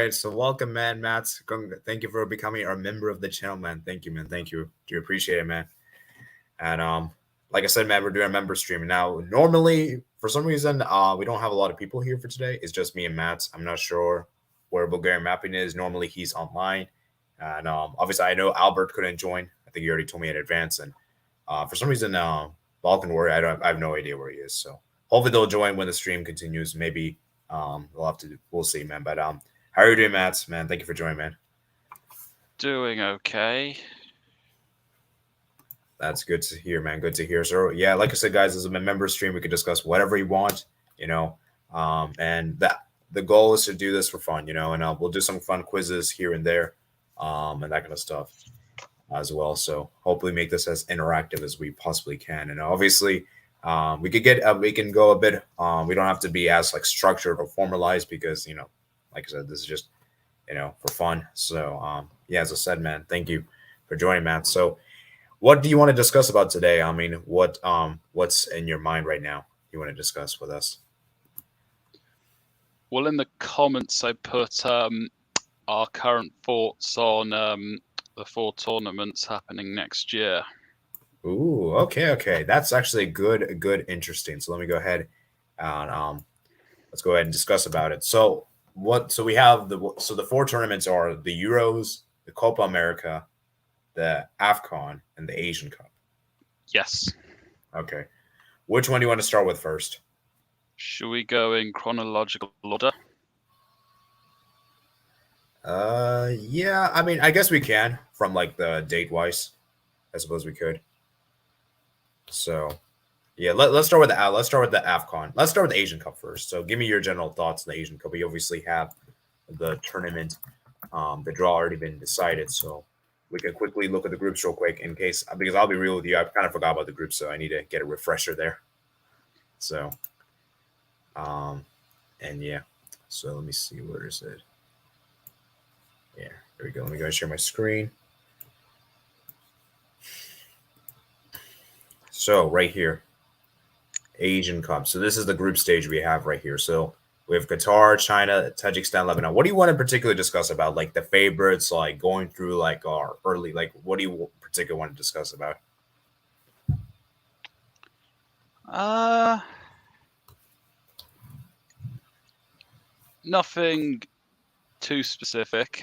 right. So welcome, man, Matt. Thank you for becoming a member of the channel, man. Thank you, man. Thank you. Do appreciate it, man. And like I said, man, we're doing a member stream now. Normally, for some reason, we don't have a lot of people here for today. It's just me and Matt. I'm not sure where Bulgarian Mapping is. Normally, he's online, and obviously, I know Albert couldn't join. I think he already told me in advance, and for some reason, Balkan Warrior, I have no idea where he is. So hopefully, they'll join when the stream continues. Maybe we'll see, man. But how are you doing, Matt? Man, thank you for joining, man. Doing okay. That's good to hear, man. Good to hear. So yeah, like I said, guys, this is a member stream. We can discuss whatever you want, and that the goal is to do this for fun, and we'll do some fun quizzes here and there, and that kind of stuff as well. So hopefully make this as interactive as we possibly can. And obviously, we can go a bit. We don't have to be as like structured or formalized because like I said, this is just for fun. So yeah, as I said, man, thank you for joining, Matt. So what do you want to discuss about today? I mean, what's in your mind right now you want to discuss with us? Well, in the comments, I put our current thoughts on the 4 tournaments happening next year. Ooh, okay. That's actually good, interesting. So let me go ahead and let's go ahead and discuss about it. So we have the 4 tournaments are the Euros, the Copa America, the AFCON, and the Asian Cup. Yes. Okay. Which one do you want to start with first? Should we go in chronological order? Yeah. I mean, I guess we can from like the date wise. I suppose we could. So, yeah. Let's start with the AFCON. Let's start with the Asian Cup first. So, give me your general thoughts on the Asian Cup. We obviously have the tournament, the draw already been decided. So, we can quickly look at the groups real quick because I'll be real with you. I kind of forgot about the groups, so I need to get a refresher there. So, and yeah. So let me see, where is it? Yeah, there we go. Let me go and share my screen. So right here, Asian Cup. So this is the group stage we have right here. So we have Qatar, China, Tajikistan, Lebanon. What do you want to particularly discuss about, like the favorites, like going through like our early, like what do you particularly want to discuss about? Nothing too specific.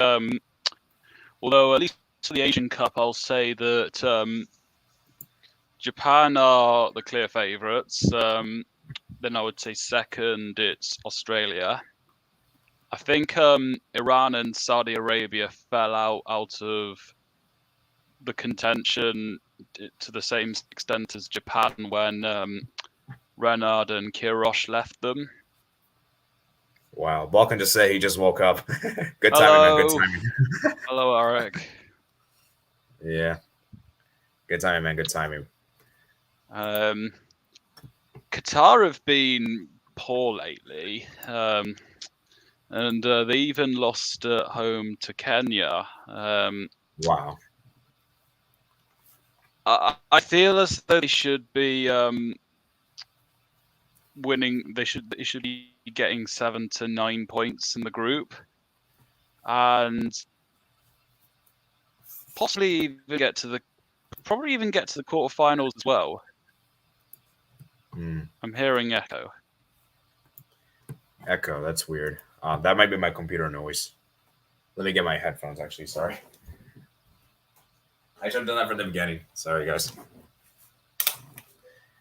Although at least for the Asian Cup, I'll say that Japan are the clear favourites. Then I would say second, it's Australia. I think Iran and Saudi Arabia fell out of the contention to the same extent as Japan when Renard and Kirosh left them. Wow, Balkan just said he just woke up. Good timing, man. Good timing. Hello, Eric. Yeah. Good timing, man. Good timing. Qatar have been poor lately, and they even lost at home to Kenya. Wow. I feel as though they should be winning. They should be getting 7 to 9 points in the group, and possibly even get to the quarterfinals as well. I'm hearing echo. Echo, that's weird. That might be my computer noise. Let me get my headphones, actually. Sorry. I should have done that from the beginning. Sorry, guys.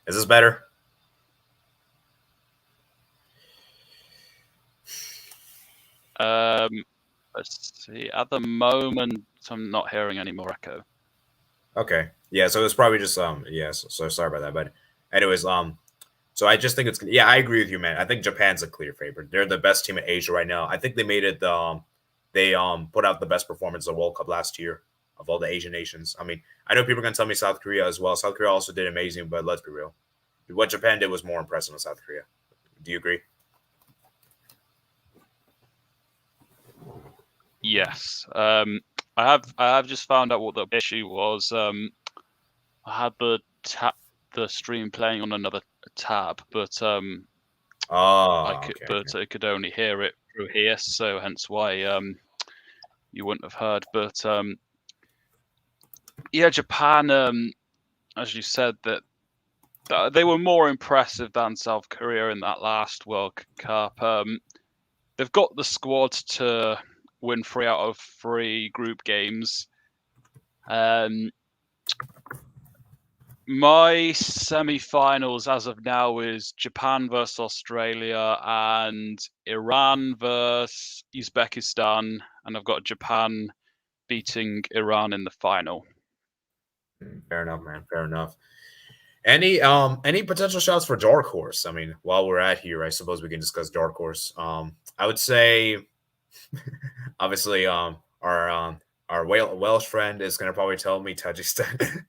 Is this better? Let's see. At the moment, I'm not hearing any more echo. Okay. Yeah, so it's probably just so sorry about that. But anyways, so I just think I agree with you, man. I think Japan's a clear favorite. They're the best team in Asia right now. I think they made it they put out the best performance of the World Cup last year of all the Asian nations. I mean, I know people are gonna tell me South Korea as well. South Korea also did amazing, but let's be real. What Japan did was more impressive than South Korea. Do you agree? Yes. I have just found out what the issue was. I had the stream playing on another tab, but I could only hear it through here, so hence why you wouldn't have heard. But yeah, Japan, as you said, that they were more impressive than South Korea in that last World Cup. They've got the squad to win 3 out of 3 group games. My semi-finals as of now is Japan versus Australia and Iran versus Uzbekistan, and I've got Japan beating Iran in the final. Fair enough, man. Fair enough. Any potential shots for dark horse? I mean, while we're at here, I suppose we can discuss dark horse. I would say, obviously, our Welsh friend is going to probably tell me Tajikistan.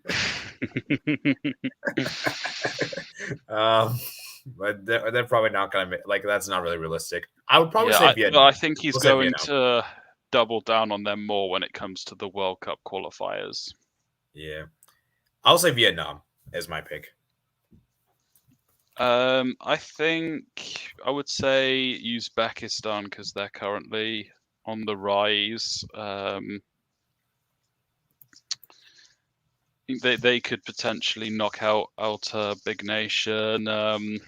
But they're probably not going to like. That's not really realistic. I would probably say Vietnam. I think he's going to double down on them more when it comes to the World Cup qualifiers. Yeah, I'll say Vietnam as my pick. I think I would say Uzbekistan because they're currently on the rise. They could potentially knock out a big nation. And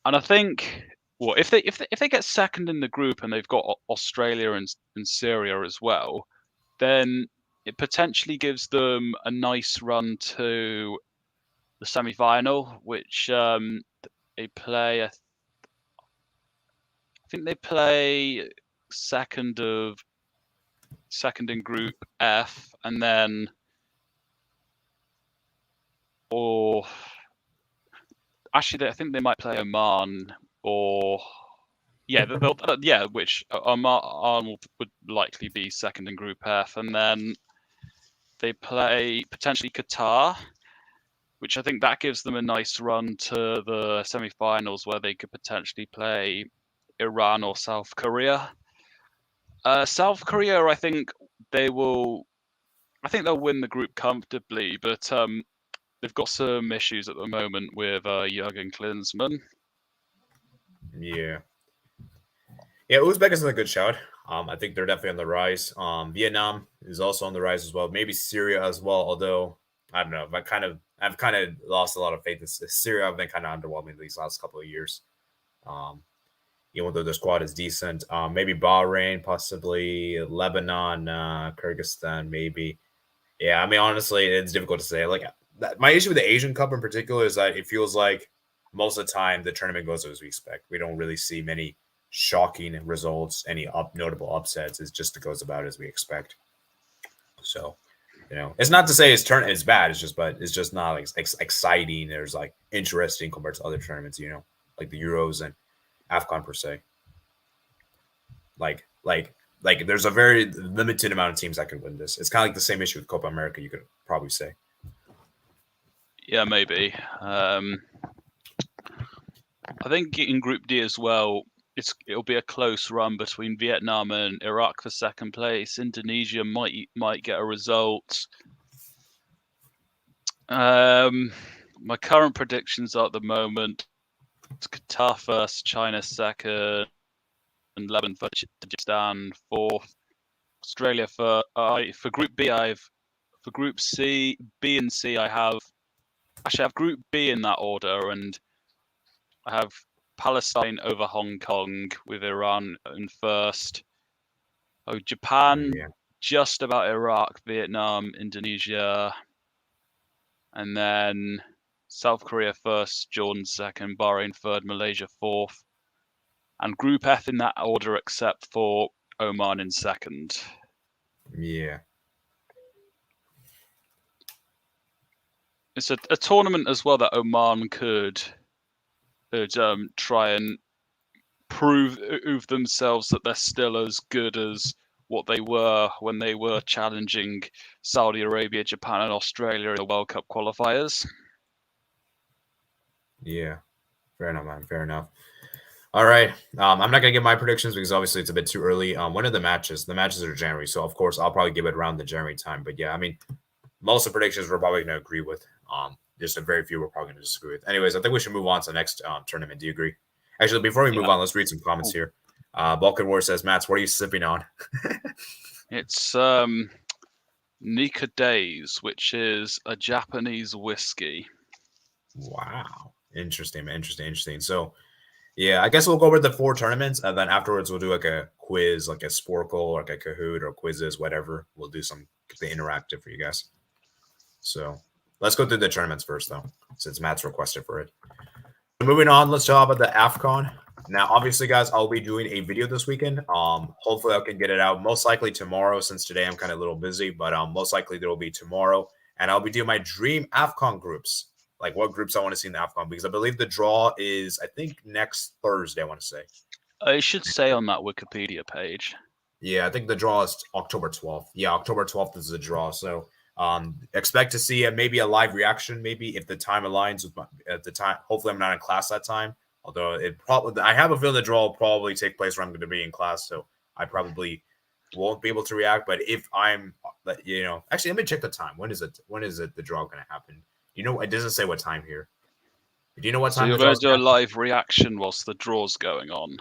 I think, well, if they get second in the group and they've got Australia and Syria as well, then it potentially gives them a nice run to the semi-final, which they play. I think they play second in Group F, and then, or actually, I think they might play Oman, or which Oman would likely be second in Group F, and then they play potentially Qatar, which I think that gives them a nice run to the semi-finals where they could potentially play Iran or South Korea. South Korea, I think they'll win the group comfortably, but they've got some issues at the moment with Jurgen Klinsmann. Yeah, Uzbekistan is a good shout. I think they're definitely on the rise. Vietnam is also on the rise as well. Maybe Syria as well, although I don't know. I've kind of lost a lot of faith in Syria. I've been kind of underwhelming these last couple of years. Even though the squad is decent, maybe Bahrain, possibly Lebanon, Kyrgyzstan, maybe. Yeah, I mean, honestly, it's difficult to say. Like, my issue with the Asian Cup in particular is that it feels like most of the time the tournament goes as we expect. We don't really see many shocking results, any notable upsets. It just goes about as we expect. So, it's not to say his tournament is bad. It's just not like exciting. There's like interesting compared to other tournaments. Like the Euros and AFCON per se. Like there's a very limited amount of teams that can win this. It's kind of like the same issue with Copa America, you could probably say. Yeah, maybe. I think in Group D as well, it'll be a close run between Vietnam and Iraq for second place. Indonesia might get a result. My current predictions are at the moment: Qatar first, China second, and Lebanon for Tajikistan fourth. Australia for Group B. For Group C, B, and C, I have Group B in that order, and I have Palestine over Hong Kong with Iran in first. Japan, just about Iraq, Vietnam, Indonesia, and then South Korea first, Jordan second, Bahrain third, Malaysia fourth, and Group F in that order except for Oman in second. Yeah. It's a tournament as well that Oman could try and prove themselves that they're still as good as what they were when they were challenging Saudi Arabia, Japan, and Australia in the World Cup qualifiers. Yeah, fair enough, man. Fair enough. All right. I'm not gonna give my predictions because obviously it's a bit too early. When are the matches? The matches are January, so of course I'll probably give it around the January time. But yeah, I mean, most of the predictions we're probably gonna agree with. Just a very few we're probably gonna disagree with. Anyways, I think we should move on to the next tournament. Do you agree? Actually, before we move Yeah. on, let's read some comments here. Balkan War says, Mats, what are you sipping on? It's Nika Days, which is a Japanese whiskey. Wow. Interesting, man. Interesting. So, yeah, I guess we'll go over the 4 tournaments, and then afterwards we'll do like a quiz, like a Sporkle, like a Kahoot, or quizzes, whatever. We'll do some interactive for you guys. So let's go through the tournaments first, though, since Matt's requested for it. Moving on, let's talk about the AFCON. Now, obviously, guys, I'll be doing a video this weekend. Hopefully, I can get it out most likely tomorrow, since today I'm kind of a little busy, but most likely there will be tomorrow, and I'll be doing my dream AFCON groups, like what groups I want to see in the AFCON, because I believe the draw is, I think, next Thursday. I want to say. It should say on that Wikipedia page. Yeah, I think the draw is October 12th. Yeah, October 12th is the draw. So expect to see maybe a live reaction, maybe if the time aligns with at the time. Hopefully, I'm not in class that time. Although I have a feeling the draw will probably take place where I'm going to be in class, so I probably won't be able to react. But if I'm, actually, let me check the time. When is it? When is it the draw going to happen? It doesn't say what time here. Do you know what time? So you're going to do a live reaction whilst the draw's going on?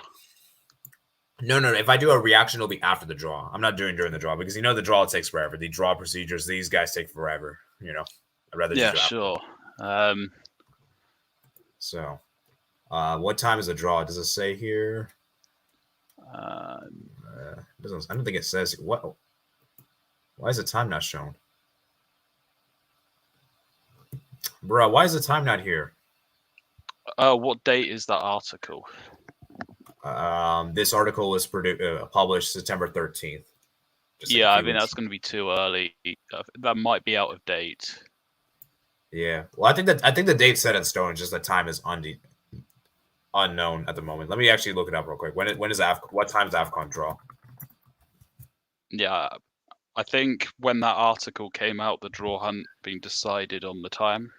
No. If I do a reaction, it'll be after the draw. I'm not doing during the draw because the draw takes forever. The draw procedures, these guys take forever. I'd rather yeah, just sure. So, what time is the draw? Does it say here? I don't think it says what. Why is the time not shown, bro? Why is the time not here? What date is that article? This article was published September 13th. Yeah, I mean that's going to be too early. That might be out of date. Yeah, well, I think the date's set in stone. Just the time is unknown at the moment. Let me actually look it up real quick. What time is AFCON draw? Yeah, I think when that article came out, the draw hadn't been decided on the time.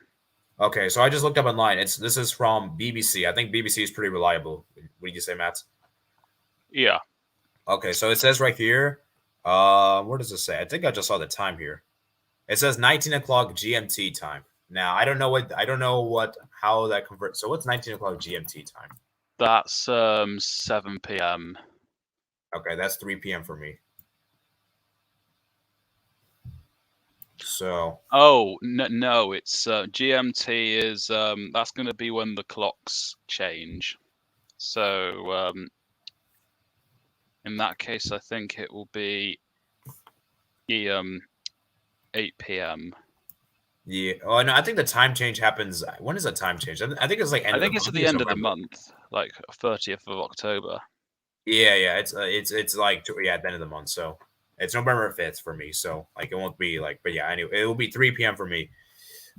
Okay, so I just looked up online. This is from BBC. I think BBC is pretty reliable. What do you say, Matt? Yeah. Okay, so it says right here. Where does it say? I think I just saw the time here. It says 19 o'clock GMT time. Now I don't know how that converts. So what's 19 o'clock GMT time? That's 7 p.m. Okay, that's 3 p.m. for me. So no, it's GMT is that's going to be when the clocks change. So in that case, I think it will be 8 p.m. Yeah. Oh no, I think the time change happens. When is the time change? I think it's like I think it's at the end of the month, like 30th of October. Yeah. It's like at the end of the month. So it's November 5th for me. So like it won't be like, but yeah, anyway, it will be 3 p.m. for me.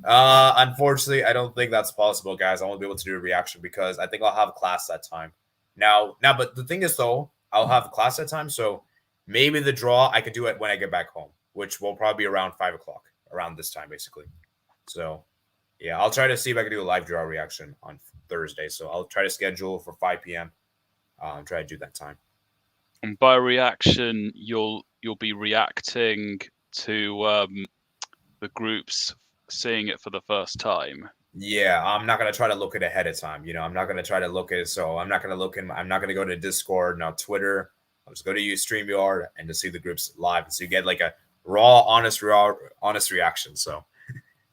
Unfortunately, I don't think that's possible, guys. I won't be able to do a reaction because I think I'll have class that time. Now, but the thing is though, I'll have class that time. So maybe the draw I could do it when I get back home, which will probably be around 5 o'clock, around this time, basically. So yeah, I'll try to see if I can do a live draw reaction on Thursday. So I'll try to schedule for 5 p.m. Try to do that time. And by reaction, you'll be reacting to the groups seeing it for the first time. Yeah, I'm not gonna try to look it ahead of time. I'm not gonna try to look at it. So I'm not gonna go to Discord, now Twitter. I'll just go to Streamyard and to see the groups live, and so you get like a raw, honest reaction. So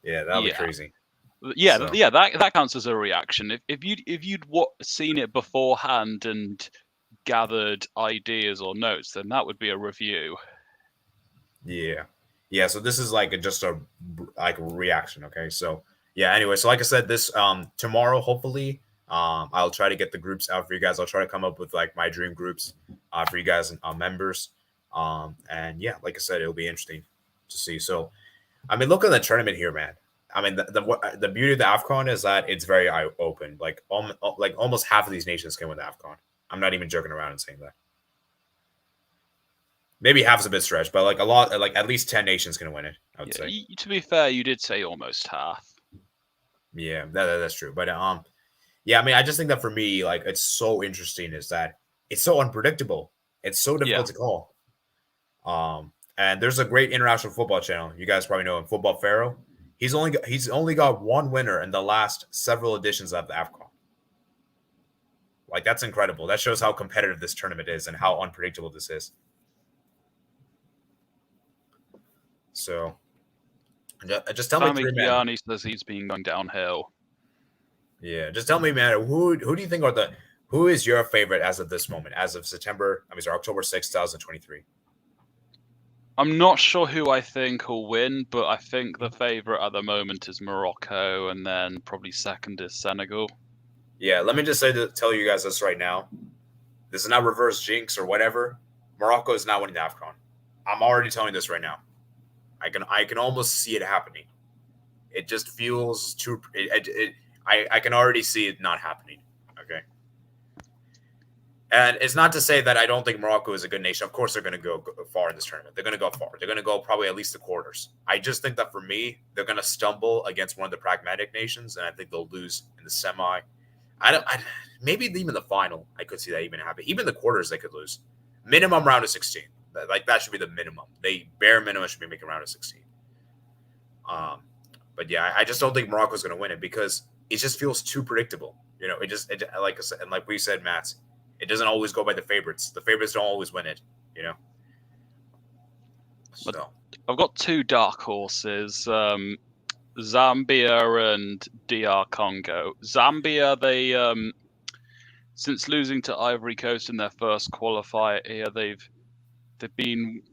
yeah, that'll be crazy. Yeah, so. Yeah, that counts as a reaction. If you'd seen it beforehand and gathered ideas or notes, then that would be a review. Yeah. So this is just a reaction. Okay, so yeah. Anyway, so like I said, this tomorrow, hopefully, I'll try to get the groups out for you guys. I'll try to come up with my dream groups for you guys and members. And yeah, like I said, it'll be interesting to see. So, I mean, look at the tournament here, man. I mean, the beauty of the AFCON is that it's very open. Like almost half of these nations can win the AFCON. I'm not even joking around and saying that. Maybe half's a bit stretched, but a lot, at least 10 nations can win it, I would say. To be fair, you did say almost half. Yeah, that's true. But yeah, I mean, I just think that for me, it's so interesting is that it's so unpredictable. It's so difficult to call. And there's a great international football channel. You guys probably know him, Football Pharaoh. He's only got one winner in the last several editions of the AFCON. Like, that's incredible. That shows how competitive this tournament is and how unpredictable this is. So, just tell me Sami three, man. Ghiani says he's been going downhill. Yeah, just tell me, man. Who do you think who is your favorite as of this moment, as of October 6th, 2023? I'm not sure who I think will win, but I think the favourite at the moment is Morocco, and then probably second is Senegal. Yeah, let me just tell you guys this right now. This is not reverse jinx or whatever. Morocco is not winning the AFCON. I'm already telling you this right now. I can almost see it happening. It just feels too. I can already see it not happening. Okay. And it's not to say that I don't think Morocco is a good nation. Of course, they're going to go far in this tournament. They're going to go far. They're going to go probably at least the quarters. I just think that for me, they're going to stumble against one of the pragmatic nations, and I think they'll lose in the semi. Maybe even the final. I could see that even happen. Even the quarters, they could lose. Minimum round of 16. Like, that should be the minimum. They bare minimum should be making round of 16. But yeah, I just don't think Morocco's going to win it because it just feels too predictable. You know, like I said, and like we said, Matt, it doesn't always go by the favorites. The favorites don't always win it. You know. So I've got two dark horses. Zambia and DR Congo. Zambia, they since losing to Ivory Coast in their first qualifier here, they've been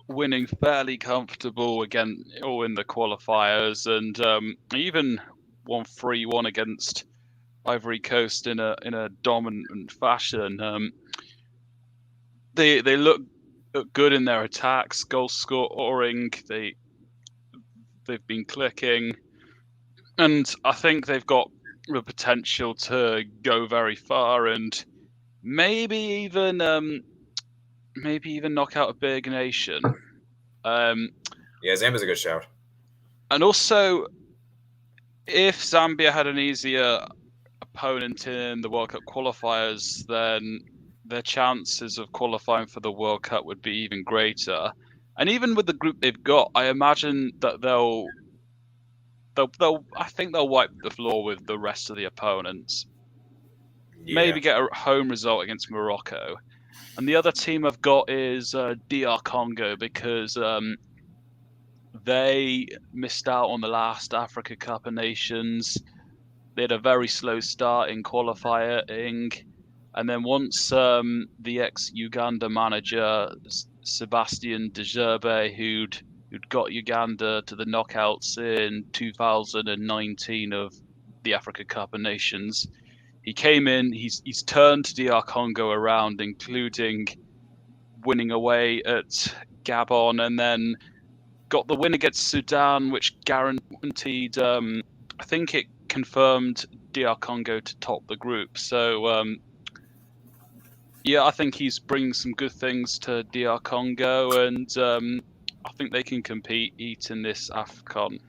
winning fairly comfortable again, all in the qualifiers, and even won 3-1 against Ivory Coast in a dominant fashion. They look good in their attacks, goal scoring. They've been clicking, and I think they've got the potential to go very far and maybe even knock out a big nation. yeah, Zambia's a good shout. And also, if Zambia had an easier opponent in the World Cup qualifiers, then their chances of qualifying for the World Cup would be even greater. And even with the group they've got, I imagine that I think they'll wipe the floor with the rest of the opponents. Yeah. Maybe get a home result against Morocco. And the other team I've got is DR Congo because they missed out on the last Africa Cup of Nations. They had a very slow start in qualifying. And then once the ex-Uganda manager, Sebastian Degerbe, who'd got Uganda to the knockouts in 2019 of the Africa Cup of Nations, he came in, he's turned DR Congo around, including winning away at Gabon, and then got the win against Sudan, which guaranteed, I think it confirmed DR Congo to top the group. So, yeah, I think he's bringing some good things to DR Congo, and I think they can compete in this AFCON.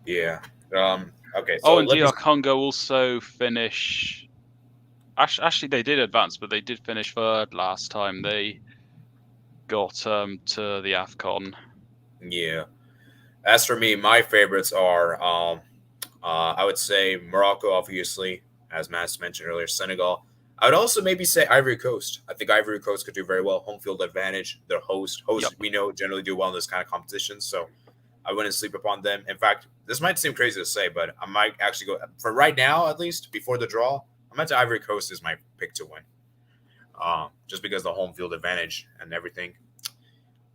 Yeah. Okay. So and DR Congo also finish. Actually, they did advance, but they did finish third last time they got to the AFCON. Yeah. As for me, my favorites are, I would say Morocco, obviously, as Matt mentioned earlier, Senegal. I would also maybe say Ivory Coast. I think Ivory Coast could do very well. Home field advantage. They're hosts, yep. We know generally do well in this kind of competitions, so I wouldn't sleep upon them. In fact, this might seem crazy to say, but I might actually go for right now, at least before the draw. I might say Ivory Coast is my pick to win, just because of the home field advantage and everything.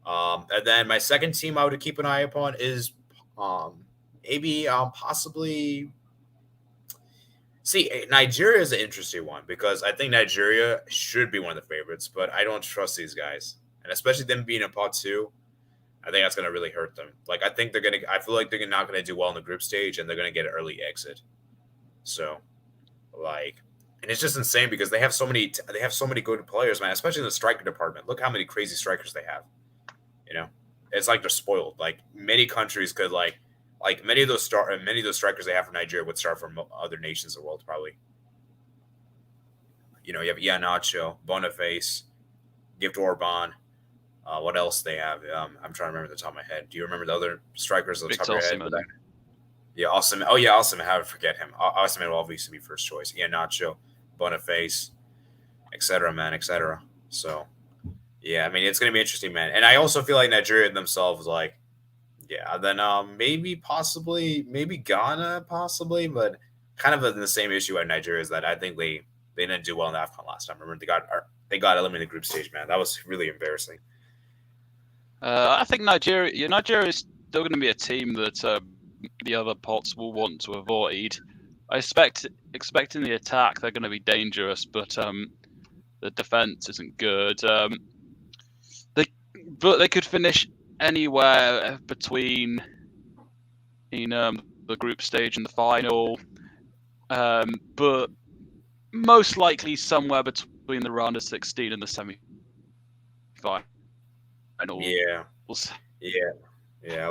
And then my second team I would keep an eye upon is maybe possibly. See, Nigeria is an interesting one because I think Nigeria should be one of the favorites, but I don't trust these guys, and especially them being in pot 2. I think that's going to really hurt them. Like, I feel like they're not going to do well in the group stage, and they're going to get an early exit. So, like, and it's just insane because they have so many good players, man, especially in the striker department. Look how many crazy strikers they have. You know, it's like they're spoiled. Like, many countries could like many of those strikers they have from Nigeria would start from other nations of the world, probably. You know, you have Iheanacho, Boniface, Gift Orban. What else they have? I'm trying to remember the top of my head. Do you remember the other strikers on the top of your head? Yeah, awesome. Oh yeah, awesome. How to forget him? Awesome will obviously be first choice. Yeah, Nacho, Boniface, etc. Man, etc. So yeah, I mean it's gonna be interesting, man. And I also feel like Nigeria themselves, like, yeah, then maybe possibly maybe Ghana possibly, but kind of in the same issue at Nigeria is that I think they didn't do well in the AFCON last time. Remember they got eliminated in the group stage, man. That was really embarrassing. I think Nigeria is still going to be a team that the other pots will want to avoid. I expecting the attack, they're going to be dangerous, but the defense isn't good. But they could finish anywhere between the group stage and the final, but most likely somewhere between the round of 16 and the semi-final. Yeah, yeah, yeah.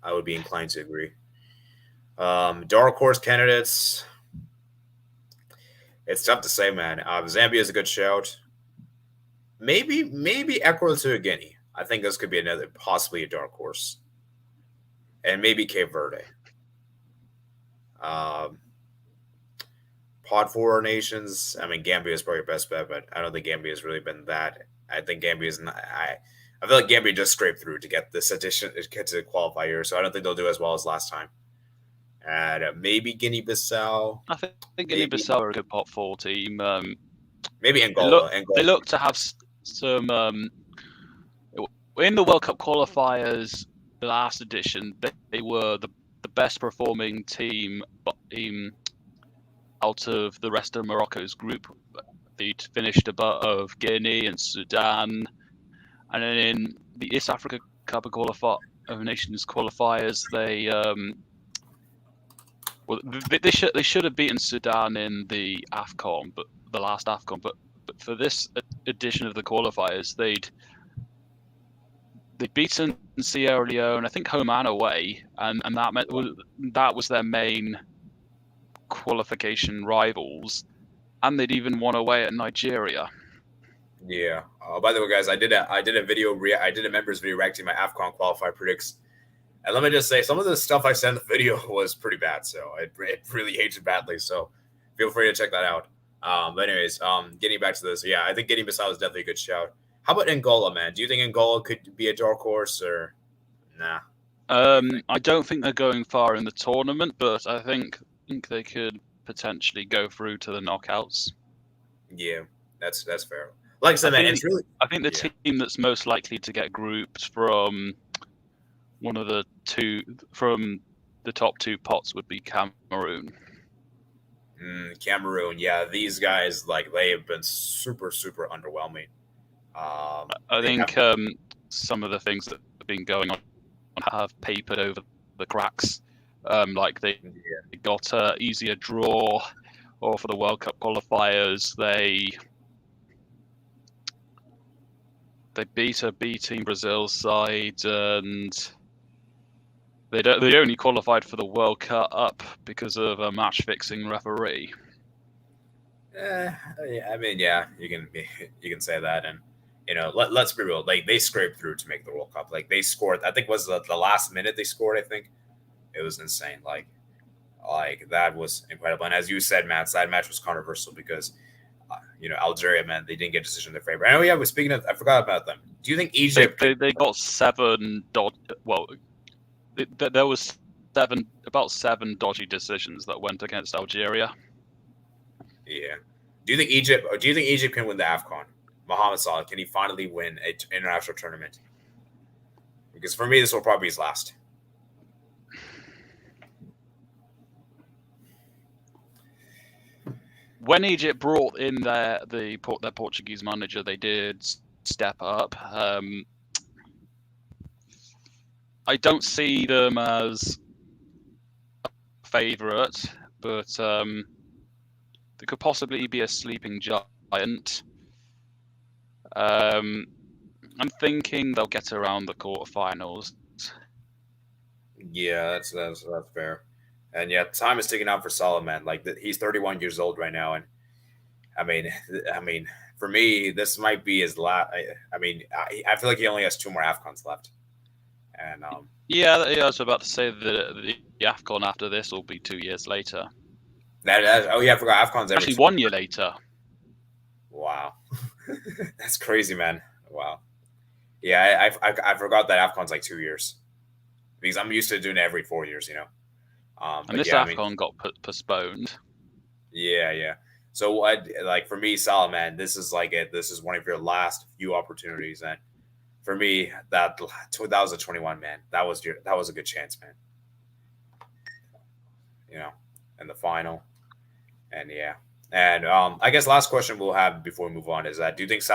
I would be inclined to agree. Dark horse candidates. It's tough to say, man. Zambia is a good shout. Maybe Ecuador Guinea. I think this could be another possibly a dark horse, and maybe Cape Verde. Um, Pod four nations. I mean, Gambia is probably your best bet, but I don't think Gambia has really been that. I think Gambia is not. I feel like Gambia just scraped through to get this edition, to get to the qualifier, so I don't think they'll do as well as last time. And maybe Guinea-Bissau. I think Guinea-Bissau are a good pot 4 team. Maybe Angola. They look to have some. In the World Cup qualifiers, the last edition, they were the best performing team out of the rest of Morocco's group. They finished above Guinea and Sudan. And then in the East Africa Cup of Nations qualifiers, they should have beaten Sudan in the AFCON, but the last AFCON. But for this edition of the qualifiers, they'd beaten Sierra Leone, I think home and away, and that was their main qualification rivals, and they'd even won away at Nigeria. Yeah. By the way, guys, I did a video. I did a members video reacting my AFCON qualifier predicts, and let me just say, some of the stuff I said in the video was pretty bad. So it really aged badly. So feel free to check that out. But anyways, getting back to this, yeah, I think Guinea-Bissau is definitely a good shout. How about Angola, man? Do you think Angola could be a dark horse or nah? I don't think they're going far in the tournament, but I think they could potentially go through to the knockouts. Yeah, that's fair. Like I said, man, it's really. I think the team that's most likely to get grouped from one of the top 2 pots would be Cameroon. Cameroon, yeah, these guys, like, they have been super underwhelming. I think some of the things that have been going on have papered over the cracks. Like they got an easier draw, or for the World Cup qualifiers, they beat a B Team Brazil side, and they only qualified for the World Cup because of a match fixing referee. I mean, yeah, you can say that, and let's be real. Like, they scraped through to make the World Cup. Like, they scored. I think it was the last minute they scored. I think it was insane. Like that was incredible. And as you said, Matt, that match was controversial because Algeria, man, they didn't get a decision in their favor. Oh yeah, we're speaking of. I forgot about them. Do you think Egypt? They got 7. Well, there was about 7 dodgy decisions that went against Algeria. Yeah. Do you think Egypt can win the AFCON? Mohamed Salah, can he finally win an international tournament? Because for me, this will probably be his last. When Egypt brought in their Portuguese manager, they did step up. I don't see them as a favourite, but they could possibly be a sleeping giant. I'm thinking they'll get around the quarterfinals. Yeah, that's fair. And yeah, time is ticking out for Salah, man. Like, he's 31 years old right now, and I mean, for me, this might be his last. I feel like he only has 2 more AFCONs left, And Yeah, I was about to say that the AFCON after this will be 2 years later. oh yeah, I forgot AFCON's every Actually, 2 1 year later. Wow, that's crazy, man. Wow. Yeah, I forgot that AFCON's like 2 years because I'm used to doing it every 4 years. And But this yeah, I mean, AFCON got postponed. yeah. So what, like for me, Salah, man, this is like it. This is one of your last few opportunities, and for me, that 2021, man, that was a good chance, man. You know, in the final, and yeah, and I guess last question we'll have before we move on is that do you think not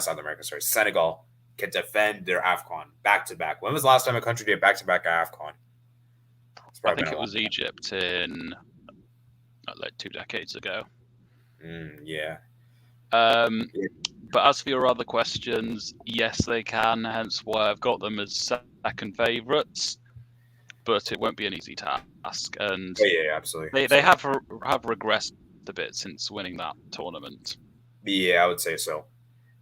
South America, sorry, Senegal can defend their AFCON back to back? When was the last time a country did back to back AFCON? It's I probably think been it a was long Egypt in like 2 decades ago. time. Yeah. But as for your other questions, yes, they can. Hence why I've got them as second favourites. But it won't be an easy task, and Oh, yeah, absolutely. they have regressed a bit since winning that tournament. Yeah, I would say so.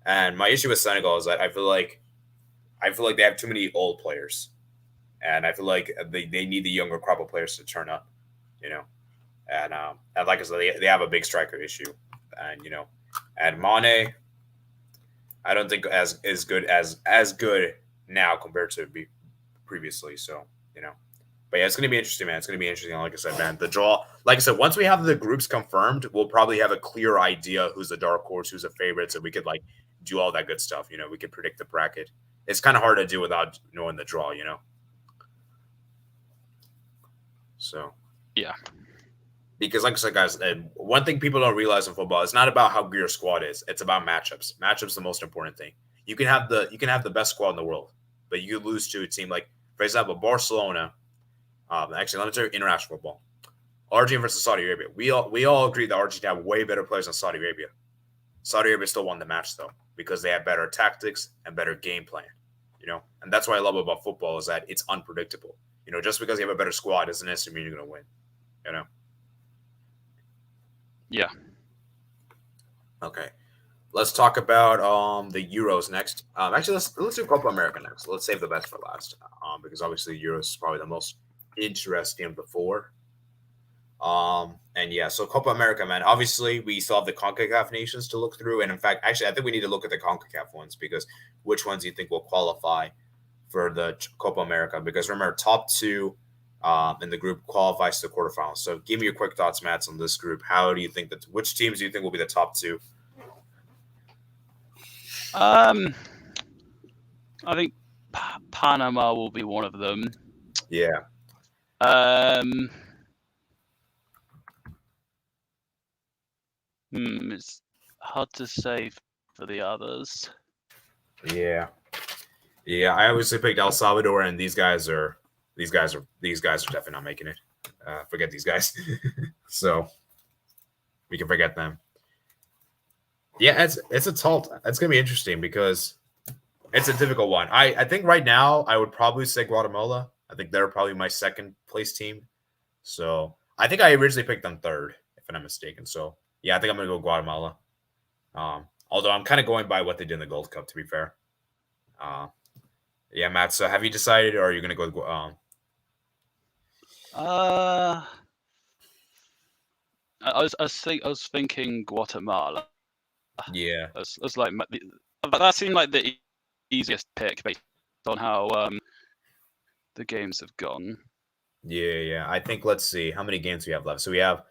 And my issue with Senegal is that I feel like they have too many old players, and I feel like they need the younger crop of players to turn up, you know. And like I said, they have a big striker issue, and and Mane, I don't think as good as good now compared to previously. So but yeah, it's gonna be interesting, man. It's gonna be interesting. Like I said, man, the draw. Like I said, once we have the groups confirmed, we'll probably have a clear idea who's the dark horse, who's the favorites, and we could like do all that good stuff. We could predict the bracket. It's kind of hard to do without knowing the draw. So yeah, because like I said, guys, one thing people don't realize in football, it's not about how good your squad is. It's about matchups. Matchups the most important thing. You can have the best squad in the world, but you lose to a team like, for example, Barcelona. Actually, let me tell you, international football. Argentina versus Saudi Arabia. We all agree that Argentina have way better players than Saudi Arabia. Saudi Arabia still won the match though because they have better tactics and better game plan. And that's what I love about football is that it's unpredictable. Just because you have a better squad doesn't necessarily mean you're going to win. Yeah. Okay. Let's talk about the Euros next. Actually, let's do Copa America next. Let's save the best for last. Because obviously Euros is probably the most interesting of the four. And yeah, so Copa America, man. Obviously, we still have the CONCACAF nations to look through, and in fact, actually, I think we need to look at the CONCACAF ones because which ones do you think will qualify for the Copa America? Because remember, top two in the group qualifies to the quarterfinals. So, give me your quick thoughts, Mats, on this group. How do you think which teams do you think will be the top two? I think Panama will be one of them. Yeah. It's hard to say for the others. Yeah. I obviously picked El Salvador, and these guys are definitely not making it. Forget these guys. So we can forget them. Yeah, it's gonna be interesting because it's a difficult one. I think right now I would probably say Guatemala. I think they're probably my second place team. So I think I originally picked them third, if I'm not mistaken. So yeah, I think I'm gonna go Guatemala. Although I'm kind of going by what they did in the Gold Cup, to be fair. Yeah, Matt. So have you decided, or are you gonna go? I was thinking Guatemala. Yeah, that's like that seemed like the easiest pick based on how the games have gone. Yeah. I think let's see how many games we have left. So we have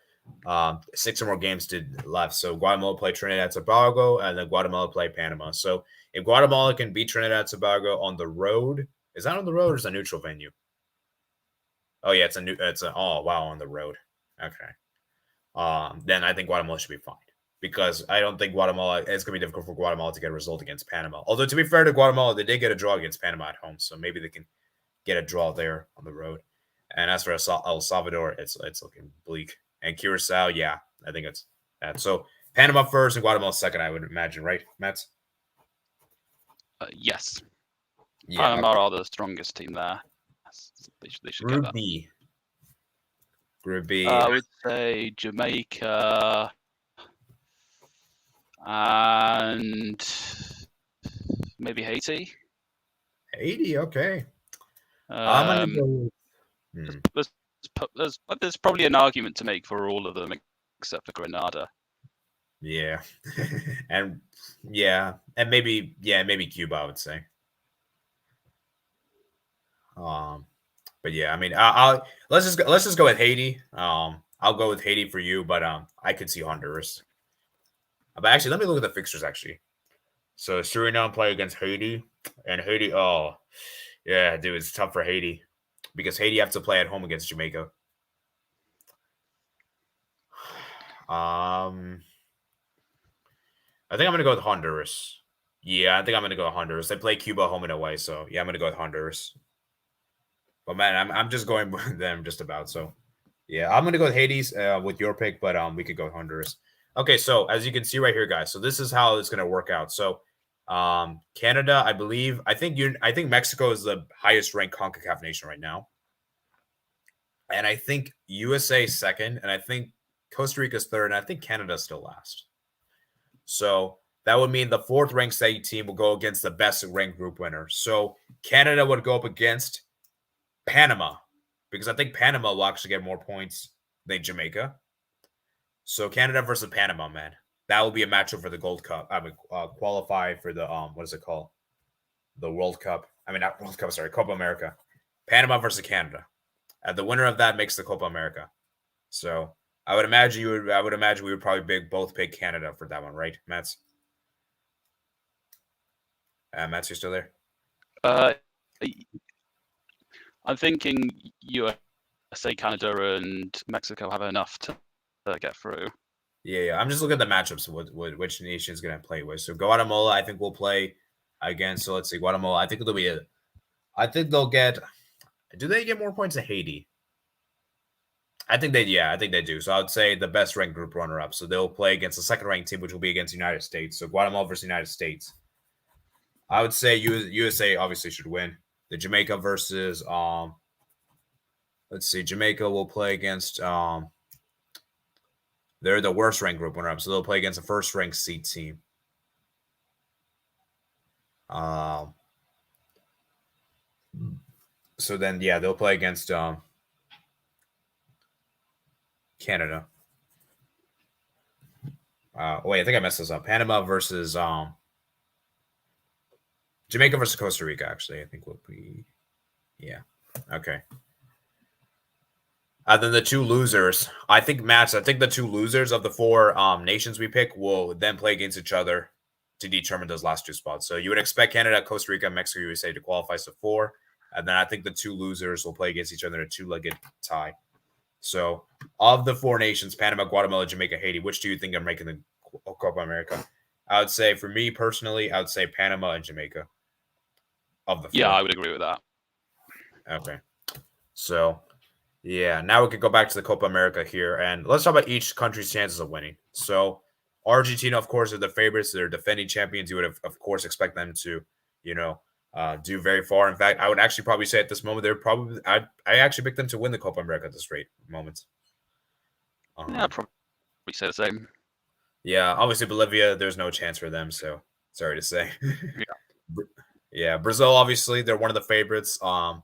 6 or more games left. So Guatemala play Trinidad Tobago, and then Guatemala play Panama. So if Guatemala can beat Trinidad Tobago on the road, is that on the road or is it a neutral venue? Oh yeah, oh wow, on the road. Okay. Then I think Guatemala should be fine because I don't think it's gonna be difficult for Guatemala to get a result against Panama. Although to be fair to Guatemala, they did get a draw against Panama at home, so maybe they can get a draw there on the road. And as for El Salvador, it's looking bleak. And Curacao, yeah, I think it's that. So Panama first and Guatemala second, I would imagine, right, Mets? Yes. Yeah. Panama are the strongest team there. They should Group get that. B. Group B. I would say Jamaica and maybe Haiti. Haiti, okay. I'm gonna go. There's probably an argument to make for all of them except for Grenada. Yeah, and maybe Cuba, I would say. But yeah, I mean, I'll let's just go with Haiti. I'll go with Haiti for you, but I could see Honduras. But actually, let me look at the fixtures. Actually, so Suriname play against Haiti, and Haiti. Oh, yeah, dude, it's tough for Haiti because Haiti have to play at home against Jamaica. I think I'm gonna go with Honduras. Yeah, I think I'm gonna go with Honduras. They play Cuba home and away, so yeah, I'm gonna go with Honduras. But man, I'm just going with them just about. So yeah, I'm gonna go with Hades with your pick, but we could go with Honduras. Okay, so as you can see right here, guys, so this is how it's gonna work out. So Canada, I think Mexico is the highest ranked CONCACAF nation right now. And I think USA second, and I think Costa Rica's third, and I think Canada's still last. So that would mean the fourth ranked state team will go against the best ranked group winner. So Canada would go up against Panama, because I think Panama will actually get more points than Jamaica. So Canada versus Panama, man, that will be a matchup for the Gold Cup. I mean, qualify for the what is it called? The World Cup. I mean, not World Cup. Sorry, Copa America. Panama versus Canada. The winner of that makes the Copa America. So I would imagine we would probably both pick Canada for that one, right, Mats? Mats, you still there? I'm thinking USA, Canada, and Mexico have enough to get through. Yeah. I'm just looking at the matchups with which nation is going to play with. So Guatemala, I think, will play against. So let's see, Guatemala. I think they'll get. Do they get more points than Haiti? I think they do. So I would say the best ranked group runner up. So they'll play against the second ranked team, which will be against the United States. So Guatemala versus United States. I would say USA obviously should win. The Jamaica versus let's see, Jamaica will play against they're the worst ranked group runner up, so they'll play against the first ranked seed team. So then they'll play against Canada. Wait, I think I messed this up. Panama versus Jamaica versus Costa Rica, actually, I think will be. Yeah. Okay. Then the two losers, I think the two losers of the four nations we pick will then play against each other to determine those last two spots. So you would expect Canada, Costa Rica, Mexico, USA to qualify to four. And then I think the two losers will play against each other in a two-legged tie. So of the four nations, Panama, Guatemala, Jamaica, Haiti, which do you think are making the Copa America? I would say, for me personally, I would say Panama and Jamaica. Of the four. Yeah, I would agree with that. Okay. So, yeah, now we can go back to the Copa America here, and let's talk about each country's chances of winning. So, Argentina, of course, are the favorites. They're defending champions. You would, of course, expect them to, do very far. In fact, I would actually probably say at this moment, I actually picked them to win the Copa America at this rate moment. Yeah, I'd probably say the same. Yeah, obviously Bolivia, there's no chance for them, so sorry to say. Yeah, Brazil, obviously, they're one of the favorites. I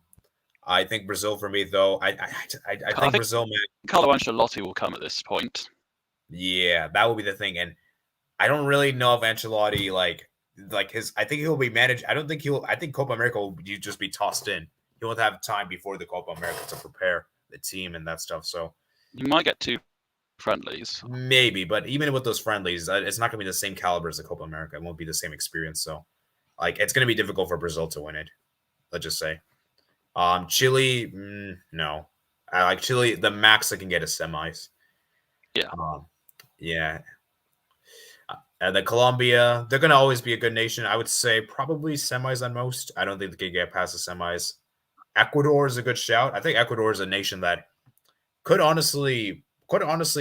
think Brazil for me, though. I think Brazil, man. Carlo Ancelotti will come at this point. Yeah, that will be the thing, and I don't really know if Ancelotti like his. I think he'll be managed. I think Copa America will just be tossed in. He won't have time before the Copa America to prepare the team and that stuff. So you might get two friendlies, maybe, but even with those friendlies, it's not going to be the same caliber as the Copa America. It won't be the same experience. So, it's going to be difficult for Brazil to win it. Let's just say. Chile, no. I like Chile. The max they can get is semis. Yeah. Yeah. And then Colombia, they're going to always be a good nation. I would say probably semis on most. I don't think they can get past the semis. Ecuador is a good shout. I think Ecuador is a nation that could honestly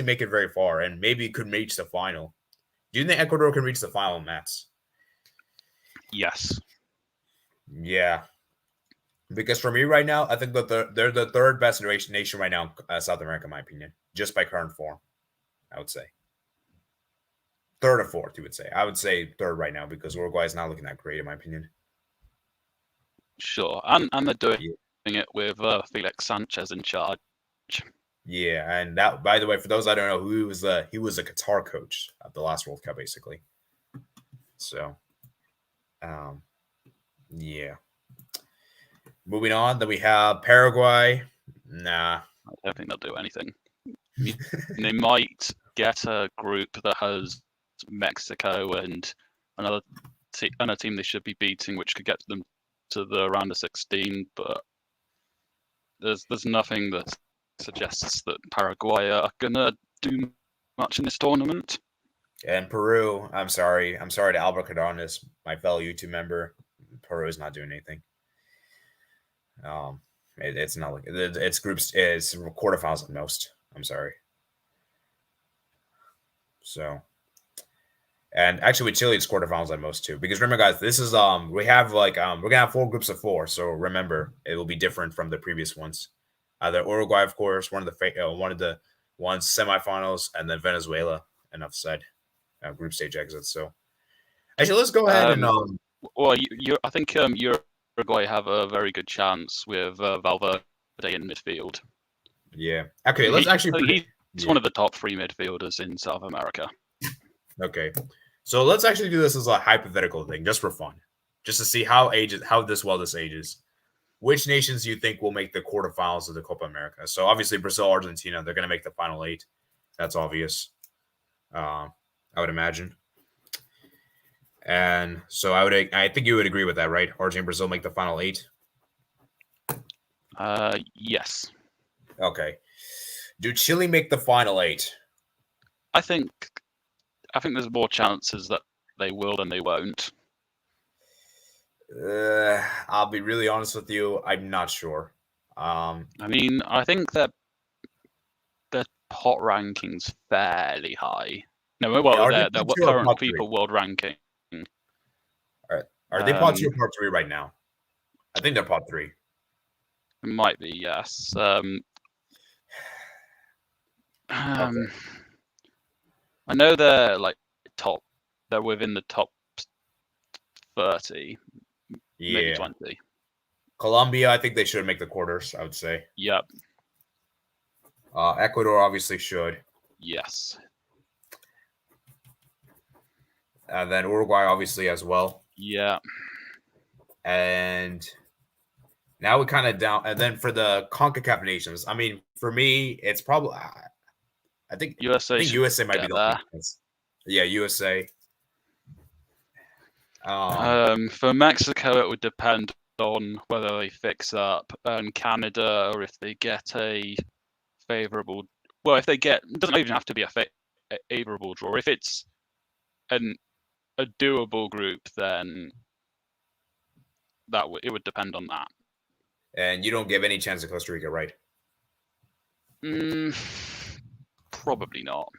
make it very far and maybe could reach the final. Do you think Ecuador can reach the final, Mats? Yes. Yeah. Because for me right now, I think that they're the third best nation right now in South America, in my opinion, just by current form, I would say. Third or fourth, you would say. I would say third right now because Uruguay is not looking that great, in my opinion. Sure. And they're doing it with Felix Sanchez in charge. Yeah, and that, by the way, for those I don't know, he was a Qatar coach at the last World Cup, basically. So, yeah. Moving on, then we have Paraguay. Nah, I don't think they'll do anything. They might get a group that has Mexico and another team they should be beating, which could get them to the round of 16. But there's nothing that suggests that Paraguay are gonna do much in this tournament. And Peru, I'm sorry to Albert Cardenas, my fellow YouTube member. Peru is not doing anything. It's not like it's groups. It's quarterfinals at most. I'm sorry. So, and actually with Chile, it's quarterfinals at most too. Because remember, guys, this is we have we're gonna have 4 groups of 4. So remember, it will be different from the previous ones. Either Uruguay, of course, one of the semifinals, and then Venezuela. Enough said. Group stage exits. So, actually, let's go ahead and Well, I think Uruguay have a very good chance with Valverde in midfield. Yeah. Okay, let's actually. He's one of the top 3 midfielders in South America. Okay, so let's actually do this as a hypothetical thing, just for fun, just to see how this ages. Which nations do you think will make the quarterfinals of the Copa America? So obviously Brazil, Argentina, they're going to make the final 8. That's obvious. I would imagine. And so I think you would agree with that, right? Argentina and Brazil make the final 8. Yes. Okay. Do Chile make the final 8? I think there's more chances that they will than they won't. I'll be really honest with you. I'm not sure. I mean, I think that the pot ranking's fairly high. No, well, they're current FIFA world ranking. Are they pot 2 or pot 3 right now? I think they're pot 3. It might be, yes. Okay. I know they're they're within the top 30, maybe 20. Colombia, I think they should make the quarters, I would say. Yep. Ecuador obviously should. Yes. And then Uruguay obviously as well. Yeah. And now we kind of down. And then for the CONCACAF nations, I mean, for me, it's probably I think USA might be the only chance. Yeah, USA. For Mexico, it would depend on whether they fix up, and Canada, or if they get a favorable. Well, if they get, it doesn't even have to be a favorable draw. If it's a doable group, then it would depend on that. And you don't give any chance to Costa Rica, right? Probably not.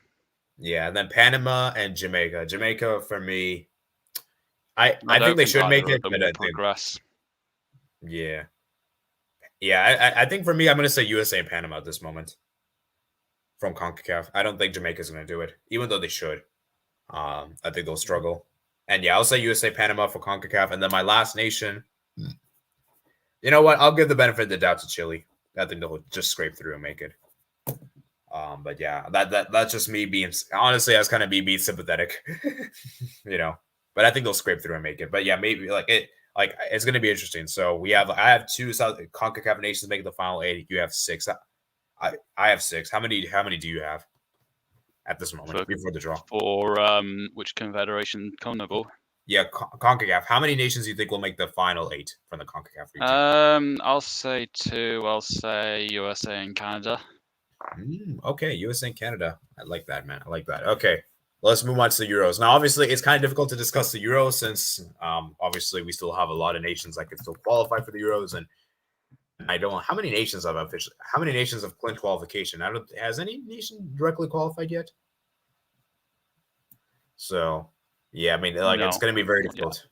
Yeah, and then Panama and Jamaica. Jamaica for me, I think they should make it, but I progress. Yeah. I think for me, I'm going to say USA and Panama at this moment from CONCACAF. I don't think Jamaica's going to do it, even though they should. I think they'll struggle. And yeah, I'll say USA, Panama for CONCACAF. And then my last nation, you know what? I'll give the benefit of the doubt to Chile. I think they'll just scrape through and make it. But yeah, that's just me being, honestly, that's kind of me being sympathetic, you know. But I think they'll scrape through and make it. But yeah, maybe it's going to be interesting. So I have 2 CONCACAF nations making the final 8. You have 6. I have 6. How many do you have at this moment before the draw? For which confederation? CONMEBOL? Yeah, CONCACAF. How many nations do you think will make the final 8 from the CONCACAF region? I'll say 2. I'll say USA and Canada. Okay, USA and Canada. I like that, man. I like that. Okay, let's move on to the Euros. Now, obviously, it's kind of difficult to discuss the Euros since, obviously, we still have a lot of nations that can still qualify for the Euros, and I don't know how many nations have clinched qualification. Has any nation directly qualified yet? So, yeah, I mean, it's going to be very difficult.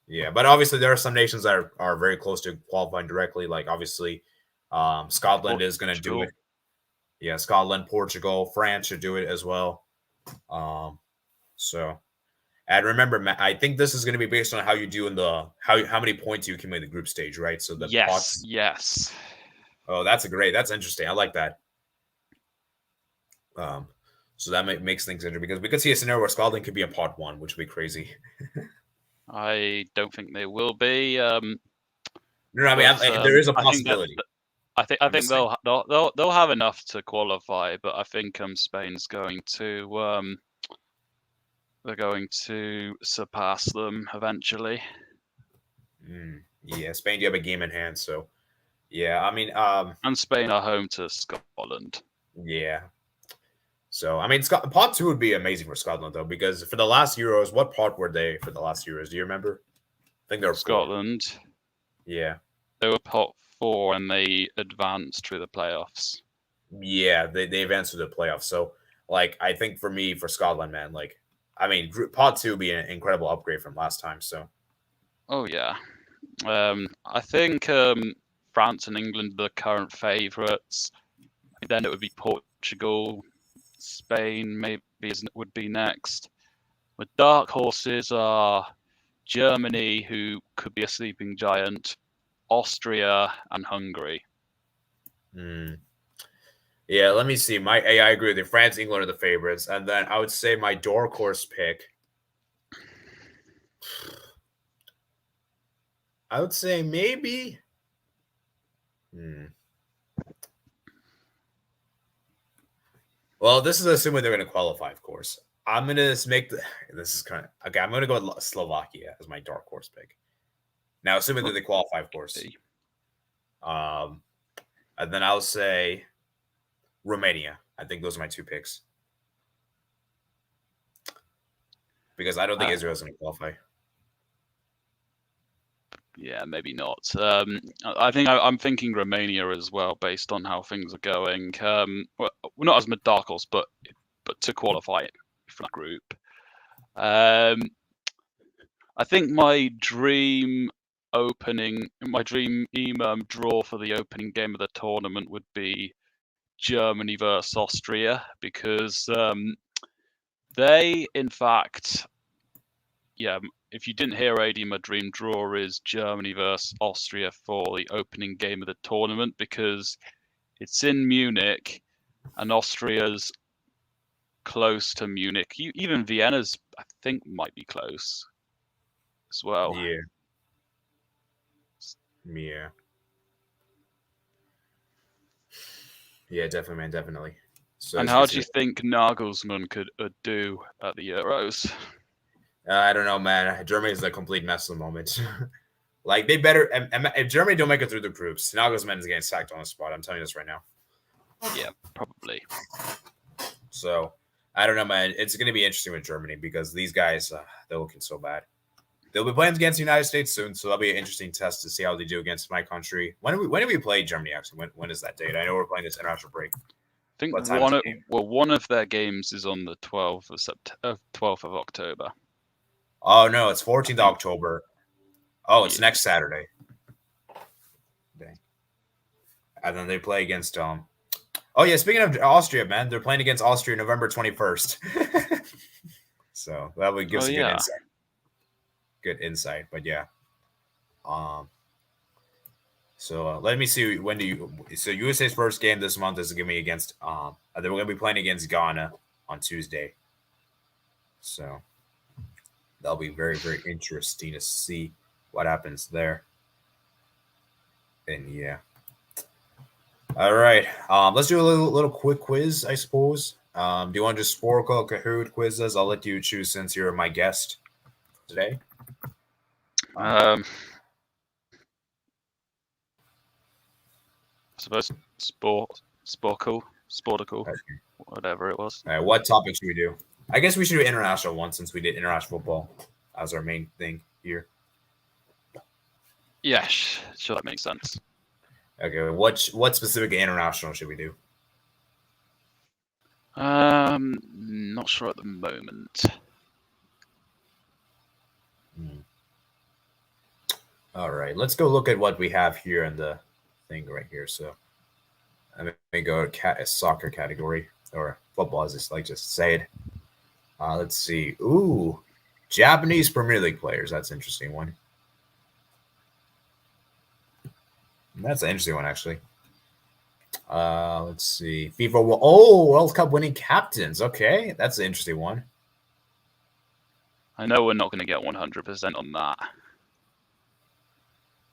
Yeah, but obviously, there are some nations that are very close to qualifying directly. Like obviously, Scotland is going to do it. Yeah, Scotland, Portugal, France should do it as well. So, And remember, I think this is going to be based on how you do in the how many points you accumulate in the group stage, right? So the Yes, pots. yes. Oh, that's interesting. I like that. So that makes things interesting because we could see a scenario where Scotland could be in pot 1, which would be crazy. I don't think they will be. No, I mean, there is a I think that possibility. I think they'll have enough to qualify, but I think Spain's going to they're going to surpass them eventually. Yeah, Spain do have a game in hand, so yeah, I mean, and Spain are home to Scotland. Yeah. So I mean, pot 2 would be amazing for Scotland though, because for the last Euros, what pot were they for the last Euros? Do you remember? I think they were Scotland. 4. Yeah. They were pot 4 and they advanced through the playoffs. Yeah, they advanced to the playoffs. So, like, I think for me, for Scotland, man, like, I mean, pot 2 would be an incredible upgrade from last time. So, oh yeah, I think France and England are the current favourites. Then it would be Portugal, Spain maybe would be next. The dark horses are Germany, who could be a sleeping giant, Austria, and Hungary. Yeah, let me see. I agree with you. France, England are the favorites. And then I would say my dark horse pick, I would say maybe. Well, this is assuming they're going to qualify, of course. I'm going to make this is kind of okay. I'm going to go with Slovakia as my dark horse pick. Now, assuming that they qualify, of course. And then I'll say Romania. I think those are my 2 picks because I don't think Israel's going to qualify. Yeah, maybe not. I think I'm thinking Romania as well, based on how things are going. Well, not as my dark horse, but to qualify for that group. I think my dream draw for the opening game of the tournament would be Germany versus Austria, because they, in fact, if you didn't hear already, my dream draw is Germany versus Austria for the opening game of the tournament, because it's in Munich and Austria's close to Munich. Even Vienna's, I think, might be close as well. Yeah. Yeah, definitely, man, definitely. So, and how do you think Nagelsmann could do at the Euros? I don't know, man. Germany is a complete mess at the moment. Like, they better. If Germany don't make it through the groups, Nagelsmann is getting sacked on the spot. I'm telling you this right now. Yeah, probably. So, I don't know, man. It's going to be interesting with Germany because these guys, they're looking so bad. They'll be playing against the United States soon, so that'll be an interesting test to see how they do against my country. When do we play Germany, actually? When is that date? I know we're playing this international break. I think one of their games is on the 12th of October. Oh, no, it's 14th October. Oh, it's next Saturday. Dang. And then they play against Oh yeah, speaking of Austria, man, they're playing against Austria November 21st. So that would give us a good insight. Good insight, but yeah. So let me see. So USA's first game this month is going to be against they're going to be playing against Ghana on Tuesday. So that'll be very, very interesting to see what happens there. And yeah. All right. Let's do a little quick quiz, I suppose. Do you want to just Sporkle, Kahoot quizzes? I'll let you choose since you're my guest today. I suppose Sporkle, whatever it was. All right, what topic should we do? I guess we should do international one since we did international football as our main thing here. Yeah, sure, that makes sense. Okay, what specific international should we do? Not sure at the moment. All right, let's go look at what we have here in the thing right here. So I'm gonna go to soccer category or football, as it's like just say it. Let's see. Ooh, Japanese Premier League players. That's an interesting one. That's an interesting one, actually. Let's see. FIFA. World Cup winning captains. Okay, that's an interesting one. I know we're not going to get 100% on that.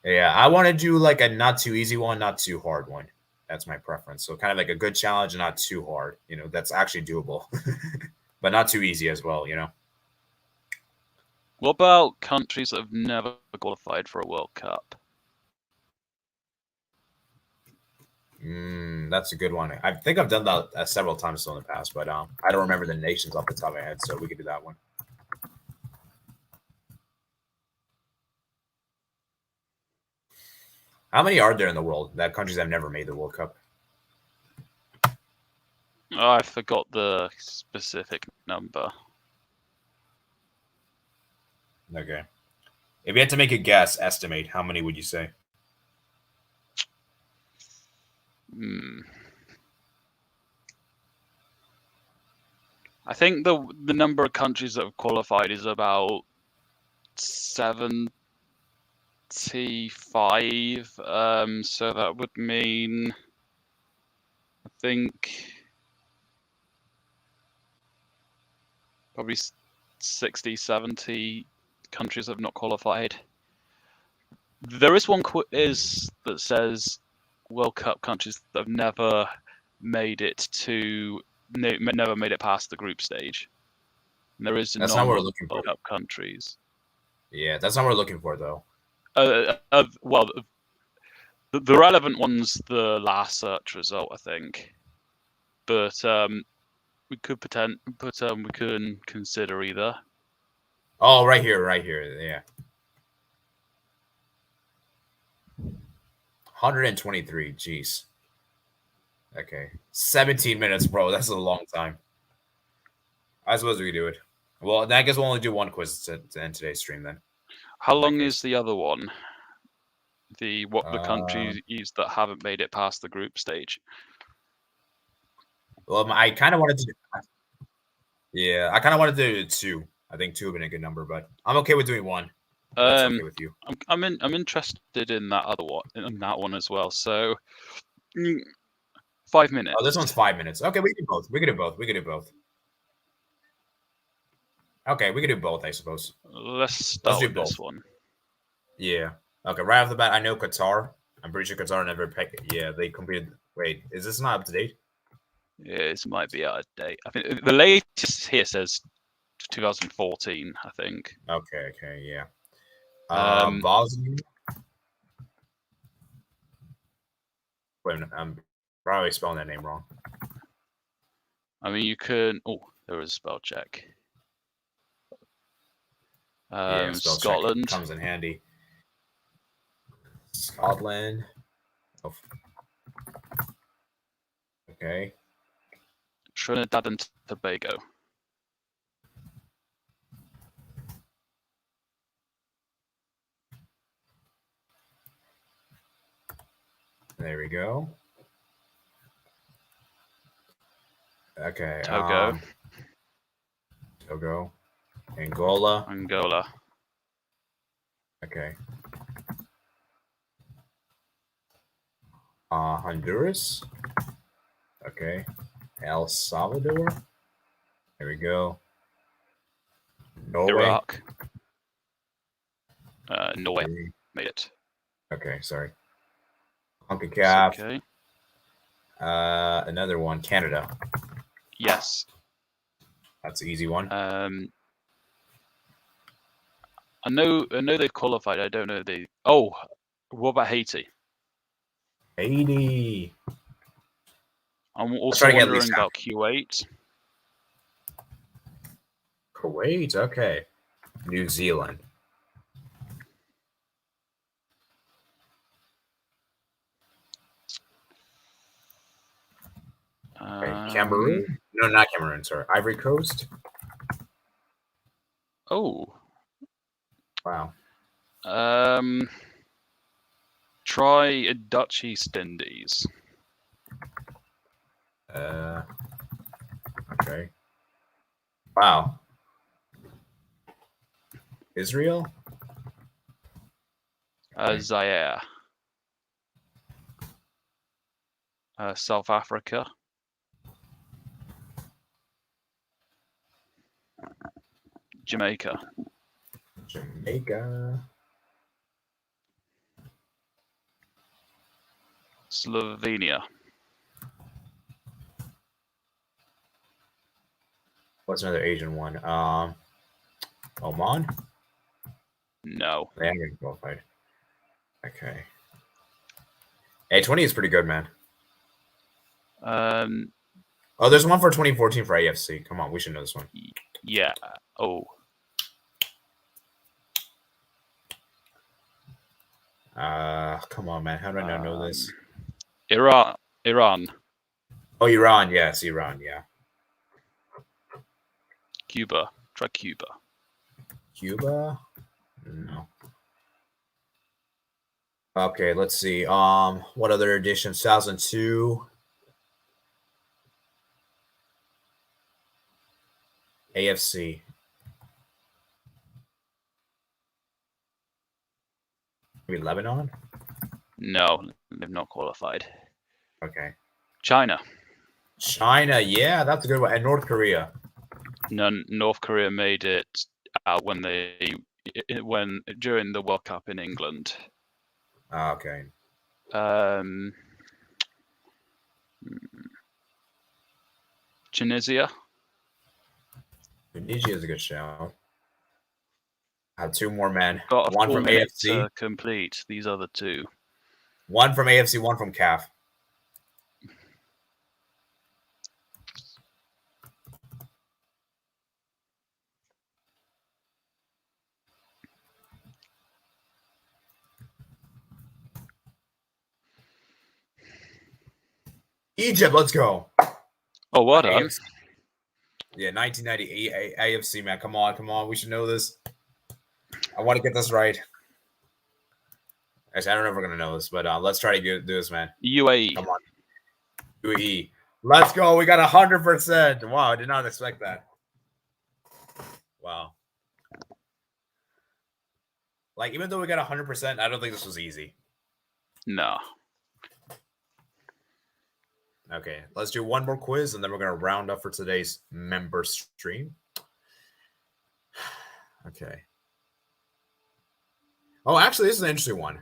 Yeah, I want to do like a not too easy one, not too hard one. That's my preference. So kind of like a good challenge and not too hard. That's actually doable, but not too easy as well. What about countries that have never qualified for a World Cup? That's a good one. I think I've done that several times in the past, but I don't remember the nations off the top of my head, so we could do that one. How many are there in the world that countries have never made the World Cup? Oh, I forgot the specific number. Okay. If you had to make a guess, estimate, how many would you say? I think the number of countries that have qualified is about 75. So that would mean, I think, probably 60, 70 countries have not qualified. There is one quiz that says World Cup countries that have never made it past the group stage. And there is That's not what we're looking for. World Cup countries. Yeah, that's not what we're looking for, though. Well, the relevant one's the last search result, I think. But we can consider either. Oh, right here, yeah. 123, jeez. Okay. 17 minutes, bro. That's a long time. I suppose we could do it. Well, I guess we'll only do one quiz to end today's stream then. How long is the other one? The countries that haven't made it past the group stage? Well, I kind of wanted to. Yeah, I kind of wanted to do two. I think two would be a good number, but I'm okay with doing one. That's okay with you. I'm interested in that other one, in that one as well. So 5 minutes. Oh, this one's 5 minutes. Okay, we can do both. We can do both. Okay, we can do both, I suppose. Let's start with this one. Yeah. Okay, right off the bat, I know Qatar. I'm pretty sure Qatar never picked. Yeah, they competed. Wait, is this not up to date? Yeah, this might be out of date. I think the latest here says 2014, I think. Okay, yeah. Bosnia. Wait a minute, I'm probably spelling that name wrong. I mean, you can. Oh, there was a spell check. Yeah, spell Scotland check comes in handy. Scotland. Oh. Okay. Trinidad and Tobago. There we go. Okay. Togo. Togo. Angola. Okay. Honduras. Okay. El Salvador. There we go. Norway. Iraq. Norway made it. Okay, sorry. CONCACAF. Okay. Another one, Canada. Yes. That's an easy one. I know they've qualified. I don't know they. Oh, what about Haiti? Haiti. I'm also wondering about Kuwait. Kuwait, okay. New Zealand. Cameroon? No, not Cameroon, sorry. Ivory Coast. Oh. Wow. Try Dutch East Indies. Okay. Wow. Israel? Zaire. South Africa. Jamaica. Jamaica. Slovenia. What's another Asian one? Oman? No. They haven't qualified. Okay. Hey, 20 is pretty good, man. Oh, there's one for 2014 for AFC. Come on, we should know this one. Yeah. Oh. Come on, man. How do I not know this? Iran. Oh, Iran. Yes, Iran. Yeah. Cuba. Try Cuba. Cuba? No. Okay, let's see. What other edition? 2002. AFC. Maybe Lebanon? No, they've not qualified. Okay. China. China, yeah, that's a good one. And North Korea. North Korea made it out when during the World Cup in England. Okay. Tunisia. Tunisia is a good shout. I have two more, man. Got one from AFC. To complete these other two. One from AFC, one from CAF. Egypt, let's go. Oh, what done? Yeah, 1990 AFC, man. Come on. We should know this. I want to get this right. Actually, I don't know if we're going to know this, but let's try to do this, man. UAE. Come on. UAE. Let's go. We got 100%. Wow, I did not expect that. Wow. Like, even though we got 100%, I don't think this was easy. No. Okay, let's do one more quiz, and then we're going to round up for today's member stream. Okay. Oh, actually, this is an interesting one.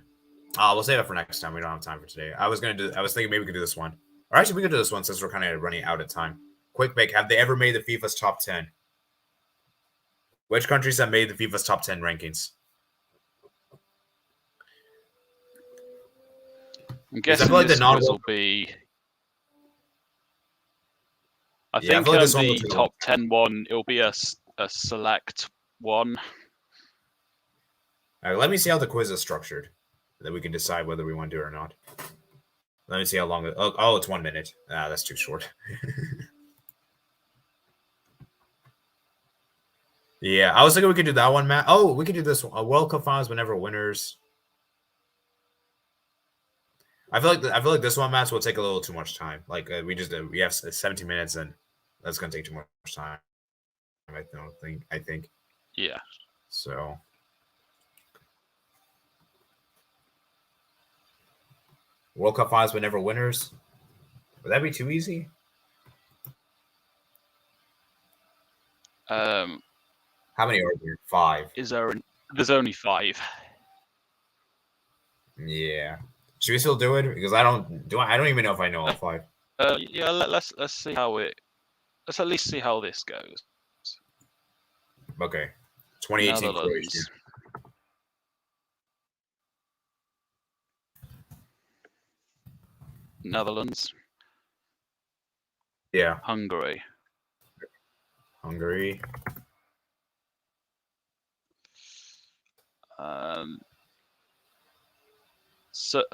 We'll save it for next time. We don't have time for today. I was thinking maybe we could do this one. Or actually, we could do this one since we're kind of running out of time. Quick make. Have they ever made the FIFA's top 10? Which countries have made the FIFA's top 10 rankings? I'm guessing this quiz will be... I think the top 10 one, it'll be a select one. All right, let me see how the quiz is structured. Then we can decide whether we want to do it or not. Let me see how long it... Oh, it's 1 minute. That's too short. Yeah, I was thinking we could do that one, Matt. Oh, we could do this one. World Cup finals whenever winners. I feel like this one match will take a little too much time. Like we have 17 minutes, and that's gonna take too much time. I think. Yeah. So. World Cup finals whenever winners. Would that be too easy? How many are there? 5. There's only 5. Yeah. Should we still do it? Because I don't even know if I know all 5. Yeah, let's see how let's at least see how this goes. Okay. 2018 Croatia. Netherlands. Yeah. Hungary.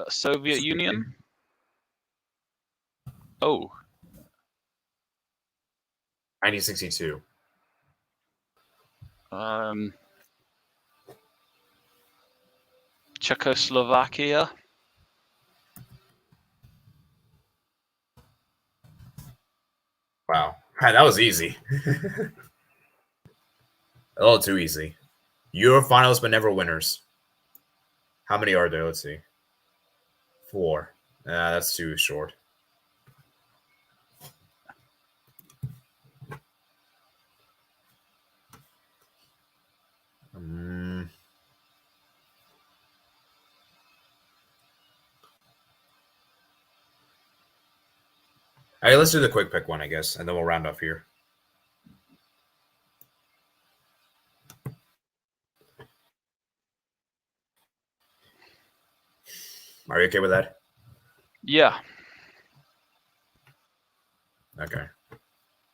Soviet Union. Oh. 1962. Czechoslovakia. Wow. That was easy. A little too easy. You're finalists but never winners. How many are there? Let's see. 4. That's too short. All right, let's do the quick pick one, I guess, and then we'll round off here. Are you okay with that? Yeah. Okay.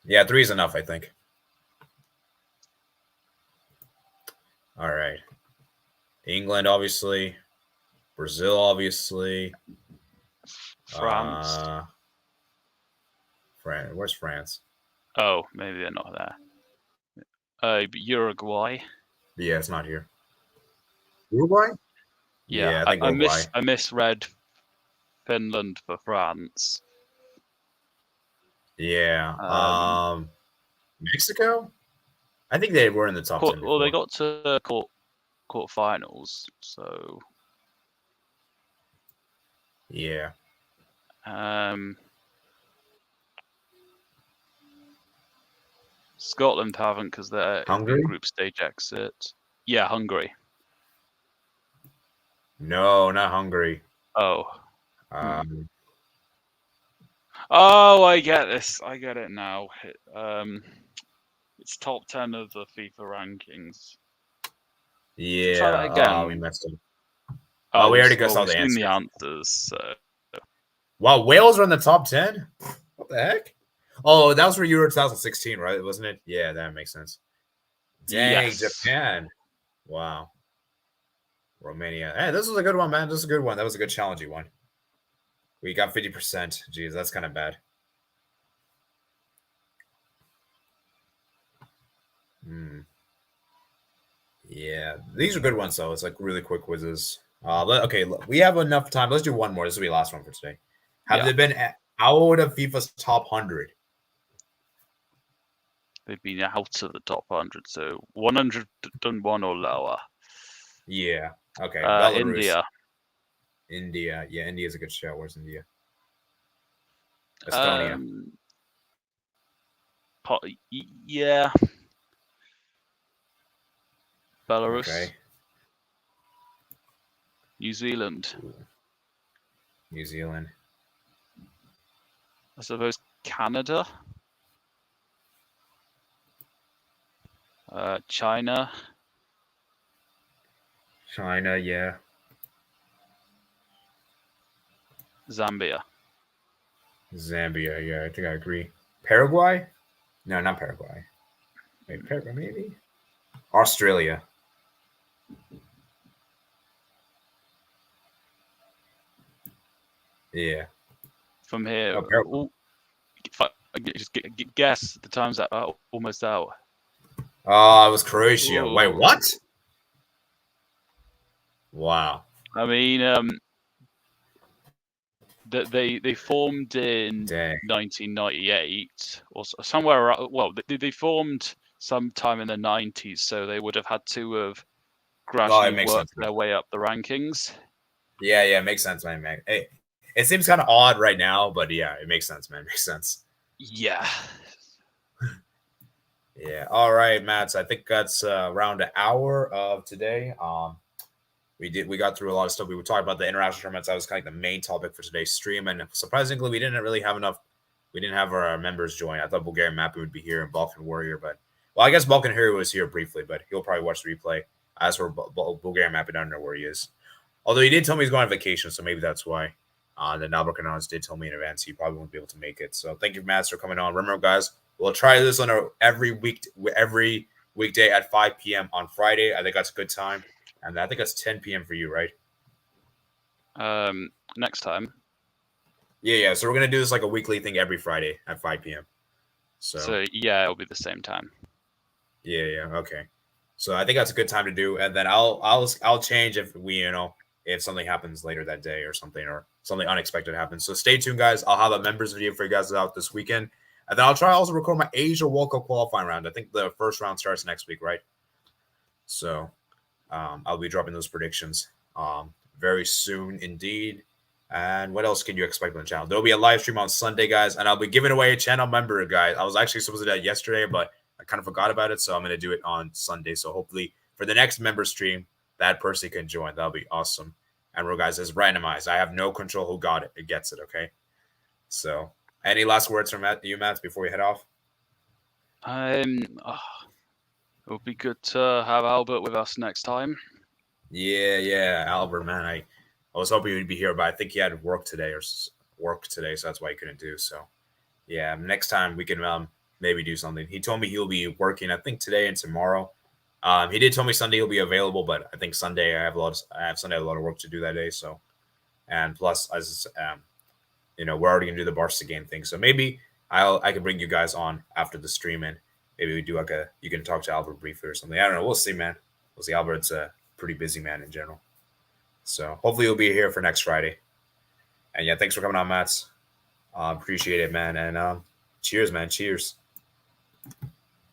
Yeah, 3 is enough, I think. All right. England, obviously. Brazil, obviously. France. France. Where's France? Oh, maybe they're not there. Uruguay. Yeah, it's not here. Uruguay? Yeah, I think Uruguay. I misread Finland for France. Yeah. Mexico? I think they were in the top 10 before. Well, they got to quarterfinals, so yeah. Scotland haven't because they're Hungary? group stage exit. Yeah, Hungary. No, not Hungary. Oh. Oh, I get this. I get it now. It's top 10 of the FIFA rankings. Yeah. Try that again. We messed up. Oh, we already got all the answers. The answers. So. Wow, Wales are in the top 10? What the heck? Oh, that was for Euro 2016, right? Wasn't it? Yeah, that makes sense. Dang, yes. Japan. Wow. Romania. Hey, this was a good one, man. This is a good one. That was a good challenging one. We got 50%. Jeez, that's kind of bad. Yeah, these are good ones, though. It's like really quick quizzes. Okay, we have enough time. Let's do one more. This will be the last one for today. Have they been out of FIFA's top 100? They've been out of the top 100, so 101 or lower. Yeah. Okay. India. Yeah, India's a good show. Where's India? Estonia. Yeah. Belarus. Okay. New Zealand. New Zealand. I suppose Canada. China. China, yeah. Zambia, yeah, I think I agree. Paraguay? No, not Paraguay. Wait, Paraguay, maybe? Australia. Yeah. From here, just guess the time's almost out. Oh, it was Croatia. Ooh. Wait, what? Wow. I mean, they formed in 1998 or somewhere. Well, they formed sometime in the 90s, so they would have had to have gradually worked their way up the rankings. Yeah, it makes sense, man. Hey, it seems kind of odd right now, but yeah, it makes sense, man. It makes sense. Yeah. Yeah. All right, Matt. So I think that's around an hour of today. We got through a lot of stuff. We were talking about the international tournaments. That was kind of the main topic for today's stream. And surprisingly, we didn't really have enough. We didn't have our members join. I thought Bulgarian Mapping would be here and Balkan Warrior, but I guess Balkan Hero was here briefly, but he'll probably watch the replay. As for Bulgarian Mapping, I don't know where he is. Although he did tell me he's going on vacation, so maybe that's why. The Navarcanons did tell me in advance he probably won't be able to make it. So thank you, Matt, for coming on. Remember, guys, we'll try this on every weekday at 5 p.m. on Friday. I think that's a good time. And I think that's 10 p.m. for you, right? Next time. Yeah. So we're going to do this like a weekly thing every Friday at 5 p.m. So yeah, it'll be the same time. Yeah. Okay. So I think that's a good time to do. And then I'll change if if something happens later that day or something unexpected happens. So stay tuned, guys. I'll have a members video for you guys out this weekend. And then I'll try also record my Asia World Cup qualifying round. I think the first round starts next week, right? So I'll be dropping those predictions very soon indeed. And what else can you expect on the channel? There'll be a live stream on Sunday, guys, and I'll be giving away a channel member, guys. I was actually supposed to do that yesterday, but I kind of forgot about it, so I'm going to do it on Sunday. So hopefully for the next member stream, that person can join. That'll be awesome. And real guys, it's randomized. I have no control who got it. It gets it, okay? So any last words from you, Matt, before we head off? It would be good to have Albert with us next time. Yeah, Albert, man. I was hoping he'd be here, but I think he had work today, so that's why he couldn't do. So, yeah, next time we can maybe do something. He told me he'll be working, I think, today and tomorrow. He did tell me Sunday he'll be available, but I think Sunday I have Sunday a lot of work to do that day. So, and plus, as we're already gonna do the Barca game thing, so maybe I can bring you guys on after the stream, and maybe we do you can talk to Albert briefly or something. I don't know. We'll see, man. We'll see. Albert's a pretty busy man in general. So hopefully you'll be here for next Friday. And yeah, thanks for coming on, Mats. Appreciate it, man. And cheers, man. Cheers.